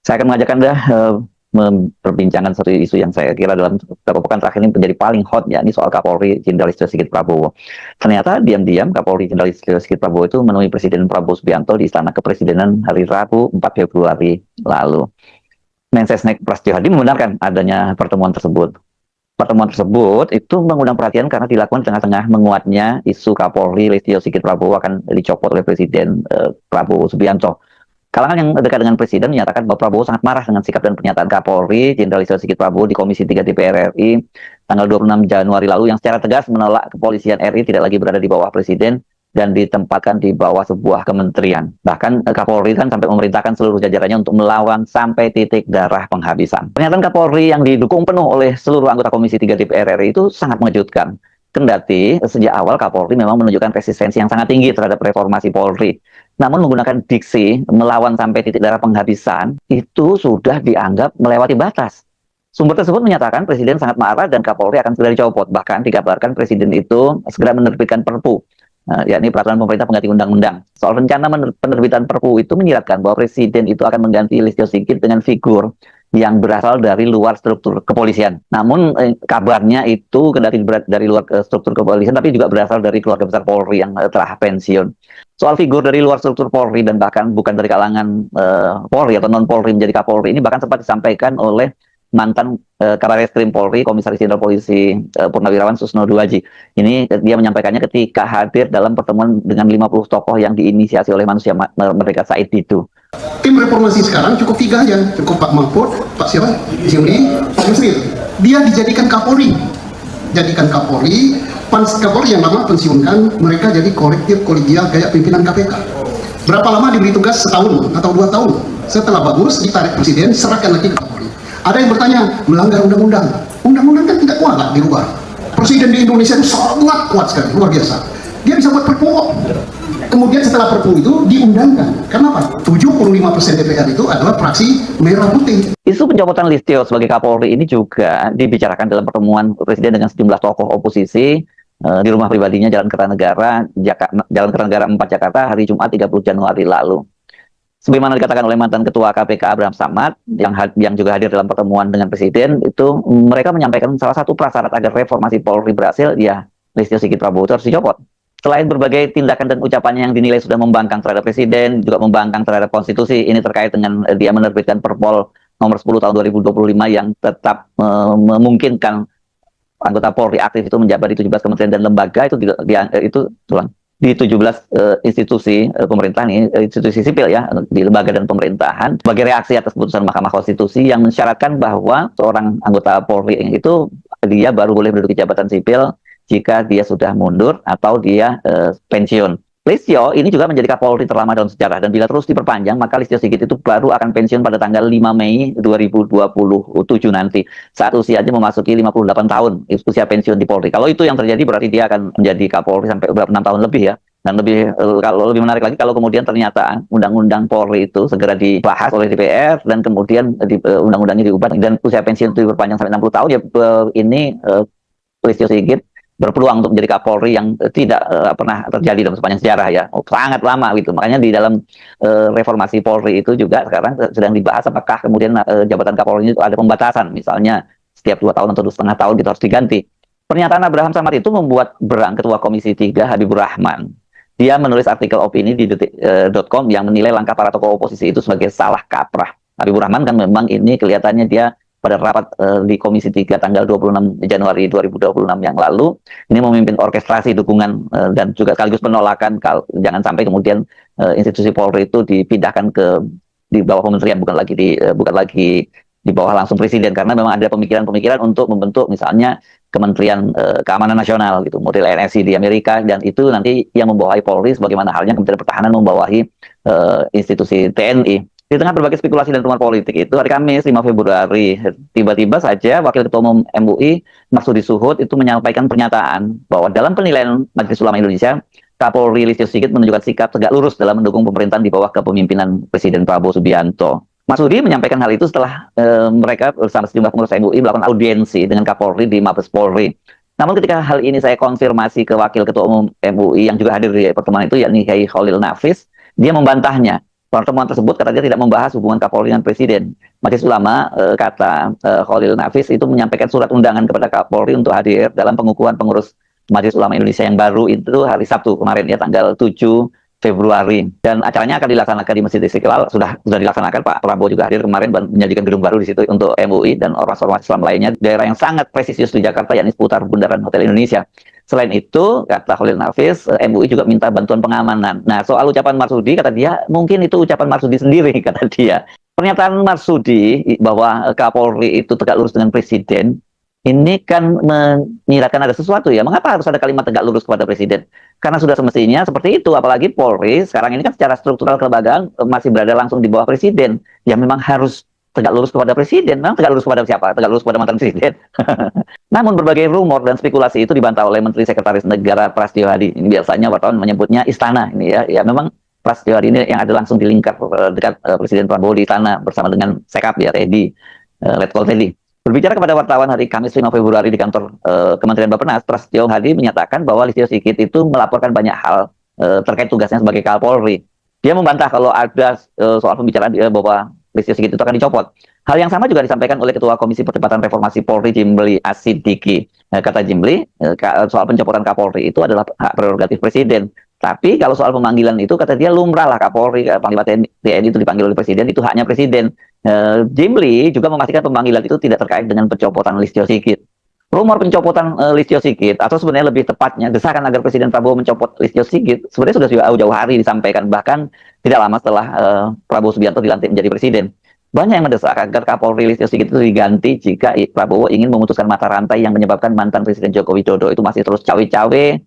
Saya akan mengajak Anda memperbincangkan satu isu yang saya kira dalam beberapa pekan terakhir ini menjadi paling hot, yakni soal Kapolri Jenderal Listio Sigit Prabowo. Ternyata diam-diam Kapolri Jenderal Listio Sigit Prabowo itu menemui Presiden Prabowo Subianto di Istana Kepresidenan hari Rabu 4 Februari lalu. Mensesnek Prasetyo Hadi membenarkan adanya pertemuan tersebut. Pertemuan tersebut itu mengundang perhatian karena dilakukan tengah-tengah menguatnya isu Kapolri Listio Sigit Prabowo akan dicopot oleh Presiden Prabowo Subianto. Kalangan yang dekat dengan Presiden menyatakan bahwa Prabowo sangat marah dengan sikap dan pernyataan Kapolri Jenderal Listio Sigit Prabowo di Komisi 3 DPR RI tanggal 26 Januari lalu yang secara tegas menolak kepolisian RI tidak lagi berada di bawah Presiden dan ditempatkan di bawah sebuah kementerian. Bahkan Kapolri kan sampai memerintahkan seluruh jajarannya untuk melawan sampai titik darah penghabisan. Pernyataan Kapolri yang didukung penuh oleh seluruh anggota Komisi 3 DPR RI itu sangat mengejutkan. Kendati sejak awal Kapolri memang menunjukkan resistensi yang sangat tinggi terhadap reformasi Polri. Namun menggunakan diksi melawan sampai titik darah penghabisan itu sudah dianggap melewati batas. Sumber tersebut menyatakan Presiden sangat marah dan Kapolri akan segera dicopot. Bahkan dikabarkan Presiden itu segera menerbitkan Perpu, yakni peraturan pemerintah pengganti undang-undang. Soal rencana penerbitan Perpu itu menyiratkan bahwa Presiden itu akan mengganti Listio Sigit dengan figur yang berasal dari luar struktur kepolisian. Namun kabarnya itu dari luar struktur kepolisian, tapi juga berasal dari keluarga besar Polri yang telah pensiun. Soal figur dari luar struktur Polri dan bahkan bukan dari kalangan Polri atau non Polri menjadi Kapolri ini bahkan sempat disampaikan oleh mantan Kabar Reskrim Polri, Komisaris Jenderal Polisi Purnawirawan Susno Duwaji. Ini dia menyampaikannya ketika hadir dalam pertemuan dengan 50 tokoh yang diinisiasi oleh manusia Merdeka Said Didu. Tim reformasi sekarang cukup 3 aja, cukup Pak Mahfud, Pak siapa, Zimri, Pak Yusril. Dia dijadikan Kapolri, Kapolri yang lama pensiunkan, mereka jadi kolektif kolegial kayak pimpinan KPK. Berapa lama diberi tugas, setahun atau 2 tahun. Setelah bagus ditarik Presiden, serahkan lagi ke Kapolri. Ada yang bertanya, melanggar undang-undang. Undang-undang kan tidak kuat lah dirubah. Presiden di Indonesia itu sangat kuat sekali, luar biasa. Dia bisa buat perpu. Kemudian setelah Perpu itu diundangkan. Kenapa? 75% DPR itu adalah fraksi merah putih. Isu pencopotan Listio sebagai Kapolri ini juga dibicarakan dalam pertemuan Presiden dengan sejumlah tokoh oposisi di rumah pribadinya Jalan Kertanegara, Jalan Kertanegara 4 Jakarta hari Jumat 30 Januari lalu. Sebagaimana dikatakan oleh mantan Ketua KPK Abraham Samad yang juga hadir dalam pertemuan dengan Presiden, itu mereka menyampaikan salah satu prasyarat agar reformasi Polri berhasil, ya Listio Sigit Prabowo itu harus dicopot. Selain berbagai tindakan dan ucapannya yang dinilai sudah membangkang terhadap Presiden, juga membangkang terhadap konstitusi, ini terkait dengan dia menerbitkan Perpol nomor 10 tahun 2025 yang tetap memungkinkan anggota Polri aktif itu menjabat di 17 kementerian dan lembaga di 17 institusi pemerintahan, institusi sipil ya, di lembaga dan pemerintahan, sebagai reaksi atas putusan Mahkamah Konstitusi yang mensyaratkan bahwa seorang anggota Polri itu dia baru boleh menduduki jabatan sipil jika dia sudah mundur atau dia pensiun. Listio ini juga menjadi Kapolri terlama dalam sejarah dan bila terus diperpanjang maka Listio Sigit itu baru akan pensiun pada tanggal 5 Mei 2027 nanti saat usianya memasuki 58 tahun usia pensiun di Polri. Kalau itu yang terjadi berarti dia akan menjadi Kapolri sampai 6 tahun lebih ya. Dan kalau lebih menarik lagi kalau kemudian ternyata undang-undang Polri itu segera dibahas oleh DPR dan kemudian undang-undangnya diubah dan usia pensiun itu diperpanjang sampai 60 tahun ya ini Listio Sigit berpeluang untuk menjadi Kapolri yang tidak pernah terjadi dalam sepanjang sejarah ya, sangat lama gitu. Makanya di dalam reformasi Polri itu juga sekarang sedang dibahas apakah kemudian jabatan Kapolri itu ada pembatasan, misalnya setiap 2 tahun atau 2,5 tahun itu harus diganti. Pernyataan Abraham Samad itu membuat berang Ketua Komisi 3 Habibur Rahman. Dia menulis artikel opini di detik.com yang menilai langkah para tokoh oposisi itu sebagai salah kaprah. Habibur Rahman kan memang ini kelihatannya dia pada rapat di Komisi 3 tanggal 26 Januari 2026 yang lalu ini memimpin orkestrasi dukungan dan juga sekaligus penolakan jangan sampai kemudian institusi Polri itu dipindahkan di bawah kementerian bukan lagi di bawah langsung Presiden karena memang ada pemikiran-pemikiran untuk membentuk misalnya Kementerian Keamanan Nasional gitu model NSC di Amerika dan itu nanti yang membawahi Polri sebagaimana halnya Kementerian Pertahanan membawahi institusi TNI. Di tengah berbagai spekulasi dan rumor politik itu, hari Kamis 5 Februari, tiba-tiba saja Wakil Ketua Umum MUI, Marsudi Suhud, itu menyampaikan pernyataan bahwa dalam penilaian Majelis Ulama Indonesia, Kapolri Listio Sigit menunjukkan sikap tegak lurus dalam mendukung pemerintahan di bawah kepemimpinan Presiden Prabowo Subianto. Marsudi menyampaikan hal itu setelah mereka bersama sejumlah pengurus MUI melakukan audiensi dengan Kapolri di Mabes Polri. Namun ketika hal ini saya konfirmasi ke Wakil Ketua Umum MUI yang juga hadir di pertemuan itu, yakni Kiai Khalil Nafis, dia membantahnya. Pertemuan tersebut kata dia tidak membahas hubungan Kapolri dengan Presiden. Majelis Ulama, kata Khalil Nafis, itu menyampaikan surat undangan kepada Kapolri untuk hadir dalam pengukuhan pengurus Majelis Ulama Indonesia yang baru itu hari Sabtu kemarin ya, tanggal 7 Februari. Dan acaranya akan dilaksanakan di Masjid Istiqlal. Sudah dilaksanakan. Pak Prabowo juga hadir kemarin dan menyajikan gedung baru di situ untuk MUI dan ormas-ormas Islam lainnya. Daerah yang sangat presisius di Jakarta, yakni seputar Bundaran Hotel Indonesia. Selain itu, kata Khalil Nafis, MUI juga minta bantuan pengamanan. Nah, soal ucapan Marsudi, kata dia, mungkin itu ucapan Marsudi sendiri, kata dia. Pernyataan Marsudi bahwa Kapolri itu tegak lurus dengan Presiden, ini kan menyiratkan ada sesuatu ya. Mengapa harus ada kalimat tegak lurus kepada Presiden? Karena sudah semestinya seperti itu. Apalagi Polri sekarang ini kan secara struktural kelembagaan masih berada langsung di bawah Presiden. Ya memang harus tegak lurus kepada Presiden. Memang tegak lurus kepada siapa? Tegak lurus kepada mantan Presiden. Namun berbagai rumor dan spekulasi itu dibantah oleh Menteri Sekretaris Negara Prasetyo Hadi. Ini biasanya wartawan menyebutnya istana. Ini ya, ya memang Prasetyo Hadi ini yang ada langsung di lingkar dekat Presiden Prabowo di istana bersama dengan Sekap ya, Teddy, Letkol Teddy. Berbicara kepada wartawan hari Kamis 5 Februari di kantor Kementerian Bappenas, Prasetyo Hadi menyatakan bahwa Listio Sigit itu melaporkan banyak hal terkait tugasnya sebagai Kapolri. Dia membantah kalau ada soal pembicaraan bahwa Listio Sigit itu akan dicopot. Hal yang sama juga disampaikan oleh Ketua Komisi Percepatan Reformasi Polri Jimli Asidiki. Kata Jimli, soal pencopotan Kapolri itu adalah hak prerogatif Presiden. Tapi kalau soal pemanggilan itu, kata dia, lumrah lah Kapolri, Panglima TNI itu dipanggil oleh Presiden, itu haknya Presiden. Jimli juga memastikan pemanggilan itu tidak terkait dengan pencopotan Listio Sigit. Rumor pencopotan Listio Sigit, atau sebenarnya lebih tepatnya desakan agar Presiden Prabowo mencopot Listio Sigit, sebenarnya sudah jauh-jauh hari disampaikan, bahkan tidak lama setelah Prabowo Subianto dilantik menjadi Presiden. Banyak yang mendesak agar Kapolri Listio Sigit itu diganti jika Prabowo ingin memutuskan mata rantai yang menyebabkan mantan Presiden Joko Widodo itu masih terus cawe-cawe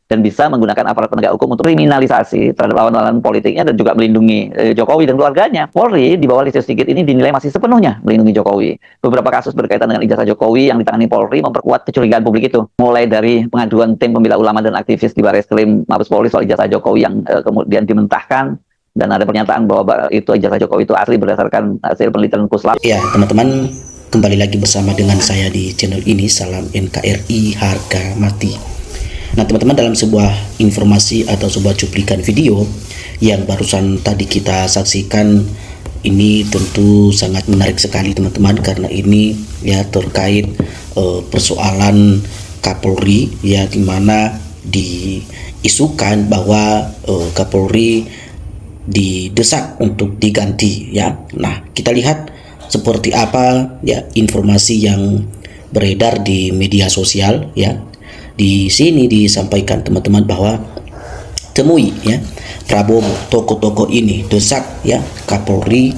dan bisa menggunakan aparat penegak hukum untuk kriminalisasi terhadap lawan-lawan politiknya dan juga melindungi Jokowi dan keluarganya. Polri di bawah Listio Sigit ini dinilai masih sepenuhnya melindungi Jokowi. Beberapa kasus berkaitan dengan ijazah Jokowi yang ditangani Polri memperkuat kecurigaan publik itu. Mulai dari pengaduan tim pembela ulama dan aktivis di Bareskrim Mabes Polri soal ijazah Jokowi yang kemudian dimentahkan, dan ada pernyataan bahwa itu ijazah Jokowi itu asli berdasarkan hasil penelitian Puslap. Ya, teman-teman, kembali lagi bersama dengan saya di channel ini. Salam NKRI harga mati. Nah, teman-teman, dalam sebuah informasi atau sebuah cuplikan video yang barusan tadi kita saksikan, ini tentu sangat menarik sekali teman-teman, karena ini ya terkait persoalan Kapolri ya, di mana diisukan bahwa Kapolri didesak untuk diganti ya. Nah, kita lihat seperti apa ya informasi yang beredar di media sosial ya. Di sini disampaikan teman-teman bahwa temui ya Prabowo, tokoh-tokoh ini desak ya Kapolri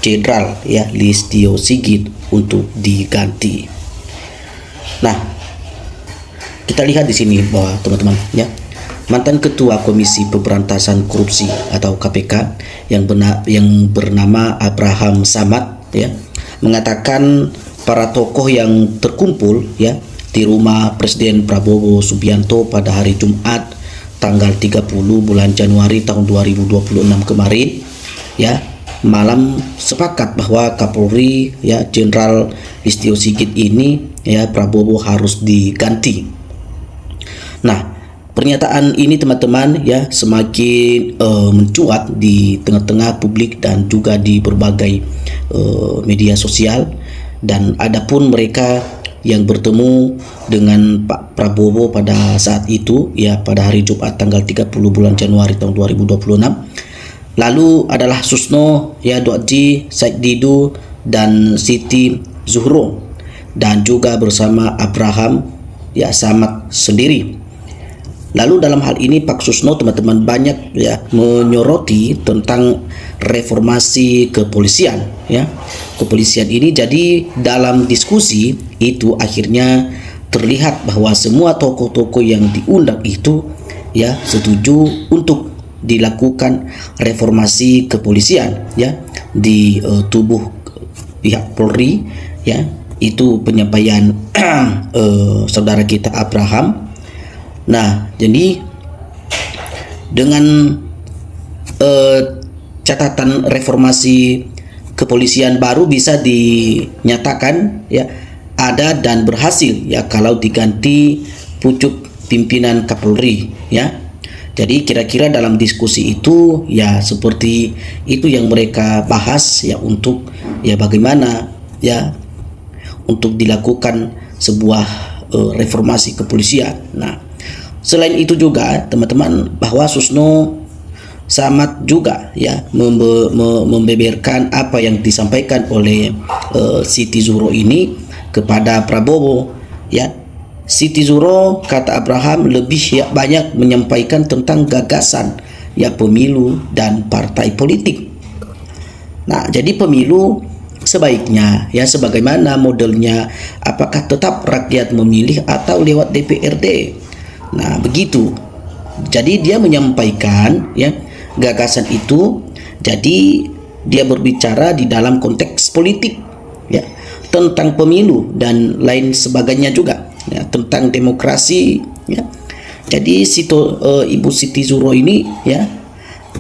Jenderal ya Listio Sigit untuk diganti. Nah, kita lihat di sini bahwa teman-teman ya, mantan Ketua Komisi Pemberantasan Korupsi atau KPK yang bernama Abraham Samad ya mengatakan para tokoh yang terkumpul ya di rumah Presiden Prabowo Subianto pada hari Jumat tanggal 30 bulan Januari tahun 2026 kemarin ya malam sepakat bahwa Kapolri ya Jenderal Listio Sigit ini ya Prabowo harus diganti. Nah, pernyataan ini teman-teman ya semakin mencuat di tengah-tengah publik dan juga di berbagai media sosial, dan adapun mereka yang bertemu dengan Pak Prabowo pada saat itu ya pada hari Jumat tanggal 30 bulan Januari tahun 2026 lalu adalah Susno ya Doaji, Said Didu dan Siti Zuhro, dan juga bersama Abraham ya Samad sendiri. Lalu dalam hal ini Pak Susno teman-teman banyak ya menyoroti tentang reformasi kepolisian ya. Kepolisian ini jadi dalam diskusi itu akhirnya terlihat bahwa semua tokoh-tokoh yang diundang itu ya setuju untuk dilakukan reformasi kepolisian ya di tubuh pihak Polri ya. Itu penyampaian saudara kita Abraham. Nah, jadi dengan catatan reformasi kepolisian baru bisa dinyatakan ya ada dan berhasil ya kalau diganti pucuk pimpinan Kapolri ya. Jadi kira-kira dalam diskusi itu ya seperti itu yang mereka bahas ya, untuk ya bagaimana ya untuk dilakukan sebuah reformasi kepolisian. Nah, selain itu juga teman-teman, bahwa Susno Samad juga ya membeberkan apa yang disampaikan oleh Siti Zuhro ini kepada Prabowo ya. Siti Zuhro, kata Abraham, lebih ya banyak menyampaikan tentang gagasan ya pemilu dan partai politik. Nah, jadi pemilu sebaiknya ya sebagaimana modelnya, apakah tetap rakyat memilih atau lewat DPRD. Nah, begitu. Jadi dia menyampaikan ya gagasan itu, jadi dia berbicara di dalam konteks politik ya, tentang pemilu dan lain sebagainya juga ya, tentang demokrasi ya. Jadi Ibu Siti Zuhro ini ya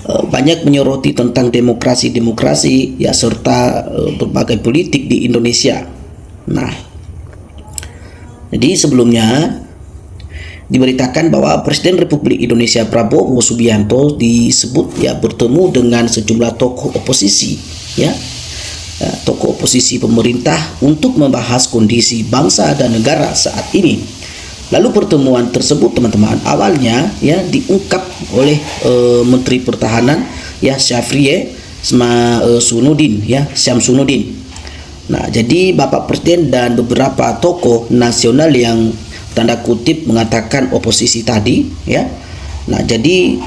banyak menyoroti tentang demokrasi ya, serta berbagai politik di Indonesia. Nah, jadi sebelumnya diberitakan bahwa Presiden Republik Indonesia Prabowo Subianto disebut ya bertemu dengan sejumlah tokoh oposisi ya, tokoh oposisi pemerintah untuk membahas kondisi bangsa dan negara saat ini. Lalu pertemuan tersebut teman-teman awalnya ya diungkap oleh Menteri Pertahanan ya Syamsuddin. Nah, jadi Bapak Presiden dan beberapa tokoh nasional yang tanda kutip mengatakan oposisi tadi ya. Nah, jadi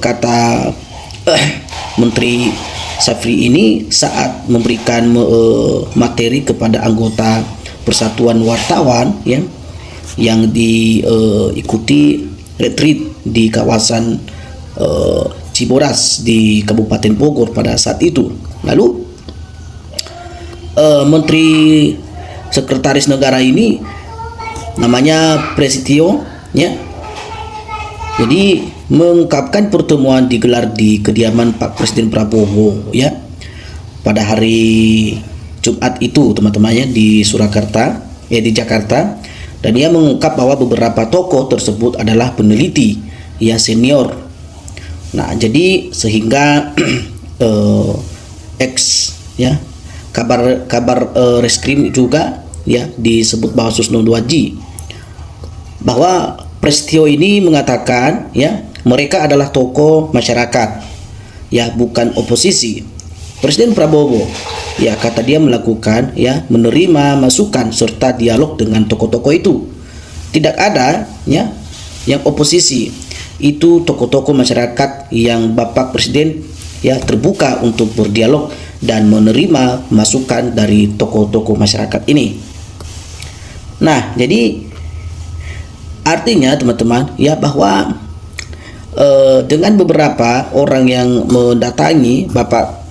kata Menteri Syafri ini saat memberikan materi kepada anggota Persatuan Wartawan ya yang diikuti retreat di kawasan Cibodas di Kabupaten Bogor pada saat itu. Lalu Menteri Sekretaris Negara ini namanya Prasetyo ya, jadi mengungkapkan pertemuan digelar di kediaman Pak Presiden Prabowo ya pada hari Jumat itu teman-teman ya di di Jakarta, dan dia mengungkap bahwa beberapa tokoh tersebut adalah peneliti ya senior. Nah, jadi sehingga ya kabar reskrim juga ya disebut bahwa Susno Duaji, bahwa Prasetyo ini mengatakan ya mereka adalah tokoh masyarakat ya, bukan oposisi. Presiden Prabowo ya kata dia melakukan ya menerima masukan serta dialog dengan tokoh-tokoh itu. Tidak ada ya yang oposisi, itu tokoh-tokoh masyarakat yang Bapak Presiden ya terbuka untuk berdialog dan menerima masukan dari tokoh-tokoh masyarakat ini. Nah, jadi artinya teman-teman ya bahwa dengan beberapa orang yang mendatangi Bapak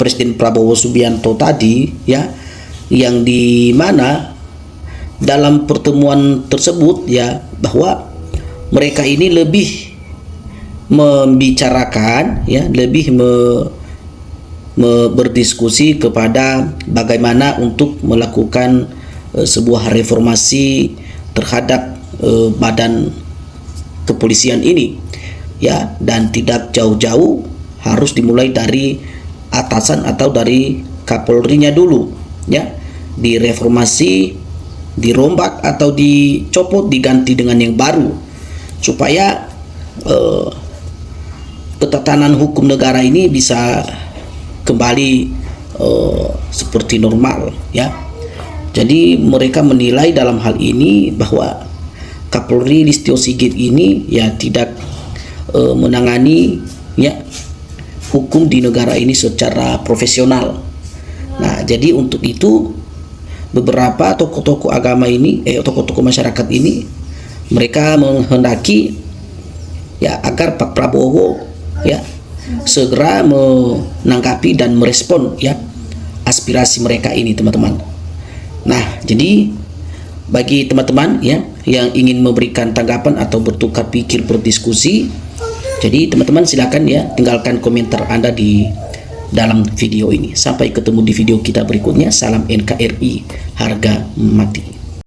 Presiden Prabowo Subianto tadi ya, yang di mana dalam pertemuan tersebut ya bahwa mereka ini lebih membicarakan ya, lebih berdiskusi kepada bagaimana untuk melakukan sebuah reformasi terhadap badan kepolisian ini ya, dan tidak jauh-jauh harus dimulai dari atasan atau dari Kapolrinya dulu ya, direformasi, dirombak atau dicopot, diganti dengan yang baru supaya ketatanan hukum negara ini bisa kembali seperti normal ya. Jadi mereka menilai dalam hal ini bahwa Kapolri Listio Sigit ini ya tidak menangani ya hukum di negara ini secara profesional. Nah, jadi untuk itu beberapa tokoh-tokoh agama ini, tokoh-tokoh masyarakat ini, mereka menghendaki ya agar Pak Prabowo ya segera menanggapi dan merespon ya aspirasi mereka ini, teman-teman. Nah, jadi bagi teman-teman ya yang ingin memberikan tanggapan atau bertukar pikir, berdiskusi, jadi teman-teman silakan ya tinggalkan komentar Anda di dalam video ini. Sampai ketemu di video kita berikutnya. Salam NKRI, harga mati.